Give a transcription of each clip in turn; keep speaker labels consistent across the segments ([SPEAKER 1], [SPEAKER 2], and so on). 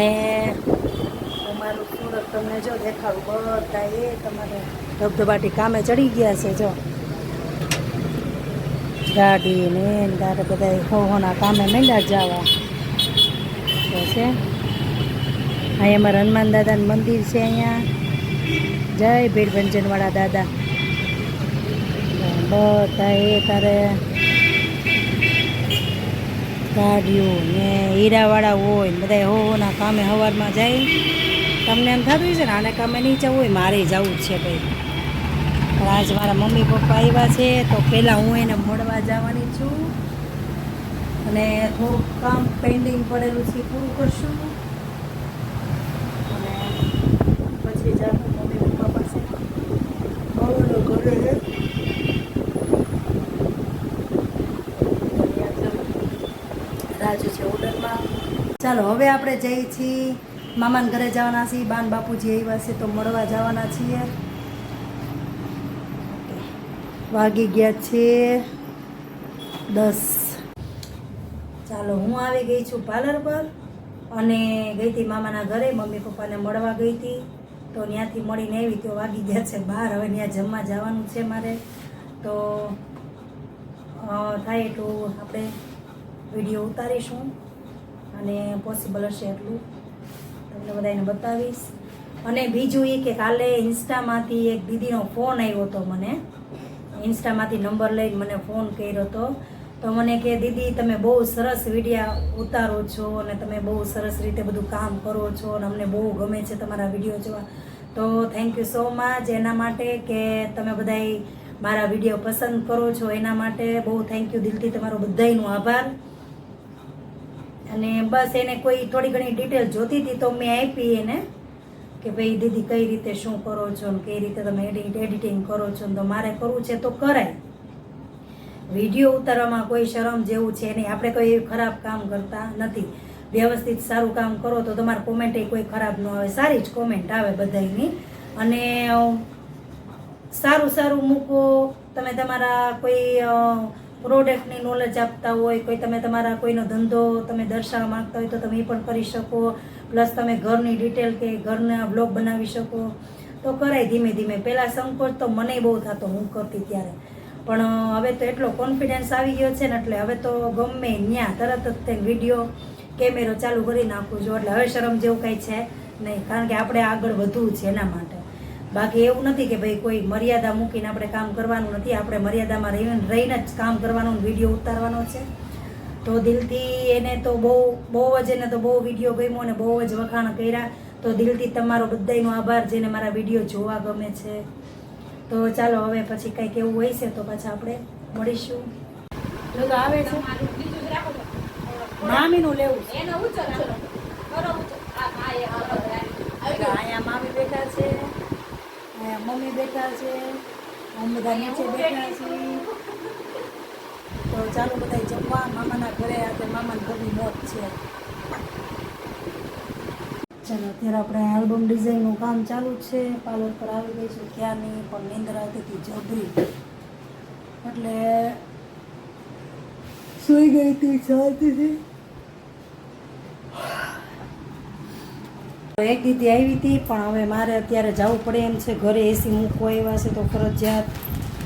[SPEAKER 1] અને અમારું સુરત તમને જો દેખાડું બધા એ તમારે ધબધબાટી કામે ચડી ગયા છે. જો ગાડી ને તારે બધા હોના કામે માંડ્યા જવા છે. અહીંયા અમારા હનુમાન દાદાનું મંદિર છે. અહીંયા જય ભીડભંજનવાળા દાદા. બધા એ તારે ગાડીઓ ને હીરાવાળા હોય બધા હોના કામે સવારમાં જાય. તમને એમ થતું છે ને આને કામે નહીં જવું હોય, મારે જવું જ છે ભાઈ. પણ આજ મારા મમ્મી પપ્પા આવ્યા છે તો પહેલાં હું એને મળવા જવાની છું અને થોડુંક કામ પેન્ડિંગ પડેલું છે પૂરું કરશું અને પછી જાઉં મમ્મી પપ્પા પાસે. ઘરે રાજુ છે ઓર્ડરમાં. ચાલો હવે આપણે જઈએ છીએ મામાના ઘરે જવાના છીએ. બાન બાપુજી આવ્યા છે તો મળવા જવાના છીએ. વાગી ગયા છે 10. ચાલો હું આવી ગઈ છું પાર્લર પર અને ગઈ હતી મામાના ઘરે. મમ્મી પપ્પાને મળવા ગઈ હતી તો ત્યાંથી મળીને આવી તો વાગી ગયા છે 12. હવે ત્યાં જમવા જવાનું છે મારે તો થાય એટલું આપણે વિડીયો ઉતારીશું અને પોસિબલ હશે એટલું તમને બધાને બતાવીશ. અને બીજું એ કે કાલે ઇન્સ્ટામાંથી એક દીદીનો ફોન આવ્યો હતો મને. ઇન્સ્ટામાંથી નંબર લઈને મને ફોન કર્યો હતો તો મને કે દીદી તમે બહુ સરસ વિડીયો ઉતારો છો અને તમે બહુ સરસ રીતે બધું કામ કરો છો અને અમને બહુ ગમે છે તમારા વિડીયો જોવા. તો થેન્ક યુ સો મચ એના માટે કે તમે બધાય મારા વિડીયો પસંદ કરો છો એના માટે બહુ થેન્ક યુ દિલથી. તમારો બધાયનો આભાર. અને બસ એને કોઈ થોડી ઘણી ડિટેલ જોતી હતી તો મેં આપી એને કે ભાઈ દીદી કઈ રીતે શું કરો છો ને કઈ રીતે તમે એડિટિંગ કરો છો ને તો મારે કરવું છે તો કરાય. વિડીયો ઉતારવામાં કોઈ શરમ જેવું છે નહીં. આપણે કોઈ ખરાબ કામ કરતા નથી. વ્યવસ્થિત સારું કામ કરો તો તમારી કોમેન્ટ કોઈ ખરાબ ન આવે, સારી જ કોમેન્ટ આવે બધાની. અને સારું સારું મૂકો. તમે તમારા કોઈ પ્રોડક્ટની નોલેજ આપતા હોય, કોઈ તમે તમારા કોઈનો ધંધો તમે દર્શાવવા માંગતા હોય તો તમે એ પણ કરી શકો. પ્લસ તમે ઘરની ડિટેલ કે ઘરના બ્લોગ બનાવી શકો તો કરાય ધીમે ધીમે. પહેલાં સંકોચ તો મને બહુ થતો હું કરતી ત્યારે, પણ હવે તો એટલો કોન્ફિડન્સ આવી ગયો છે ને એટલે હવે તો ગમે ત્યાં તરત જ તે વિડીયો કેમેરો ચાલુ કરી નાખું છું. એટલે હવે શરમ જેવું કંઈ છે નહીં, કારણ કે આપણે આગળ વધવું છે એના માટે. બાકી એવું નથી કે ભાઈ કોઈ મર્યાદા મૂકીને આપણે કામ કરવાનું નથી. આપણે મર્યાદામાં રહીને જ કામ કરવાનું, વિડીયો ઉતારવાનો છે. તો દિલથી એને તો બહુ જ એને તો બહુ વિડીયો ગમ્યો અને બહુ જ વખાણ કર્યા. તો દિલથી તમારો બધાયનો આભાર જેને મારા વિડીયો જોવા ગમે છે. તો ચાલો હવે પછી કંઈક એવું હોય છે તો પાછા આપણે મળીશું. જો તો આવે છે મામીનું લેવું છે. અહીંયા મામી બેઠા છે, અહીંયા મમ્મી બેઠા છે, અમે બધા નીચે બેઠા છીએ. તો ચાલો બધા જમવા મામાના ઘરે. આજે મામાના ઘરની મોત છે. ચાલો અત્યારે આપણે આલ્બમ ડિઝાઇનનું કામ ચાલુ છે. પાર્લર પર આવી ગઈ છું ક્યાંની, પણ નીંદર આવતી હતી જબરી એટલે સૂઈ ગઈ હતી શાંતિથી. એક દીદી આવી હતી પણ હવે મારે અત્યારે જવું પડે એમ છે ઘરે. એસી મૂકવા આવ્યા છે તો ફરજિયાત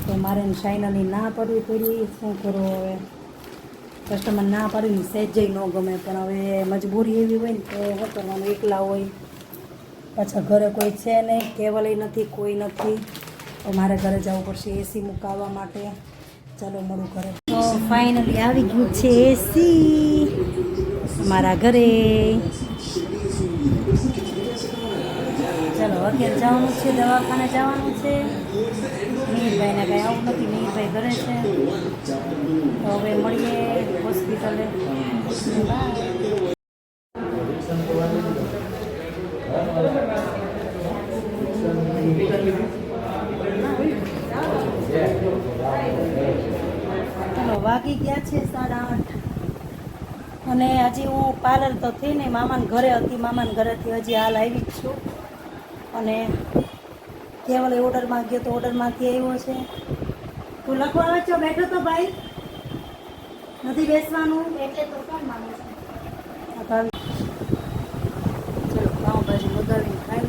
[SPEAKER 1] તો મારે શાઇનાની ના પડવી પડી. શું કરું હવે, કસ્ટમર ના પાડીને સહેજય ન ગમે, પણ હવે મજબૂરી એવી હોય ને તો શું કરવાનું. એકલા હોય પાછા ઘરે કોઈ છે નહીં, કેવલય નથી, કોઈ નથી, તો મારે ઘરે જવું પડશે એસી મુકાવવા માટે. ચાલો મળું ઘરે. તો ફાઇનલી આવી ગયું છે એસી મારા ઘરે. ચાલો અત્યારે જવાનું છે, દવાખાને જવાનું છે. મીરભાઈને કાંઈ આવું નથી, મીરભાઈ ઘરે છે. તો હવે મળીએ હોસ્પિટલે. ચાલો વાગી ગયા છે 8:30 અને હજી હું પાર્લર તો થઈ ને મામાના ઘરે હતી. મામાના ઘરેથી હજી હાલ આવી જ છું. અને કેવલ ઓર્ડરમાં ગયો તો ઓર્ડરમાંથી આવ્યો છે. તું લખવા વાંચો બેઠો તો ભાઈ નથી બેસવાનું એટલે તો કોણ માગે છે. મંગાવીને ખાઈ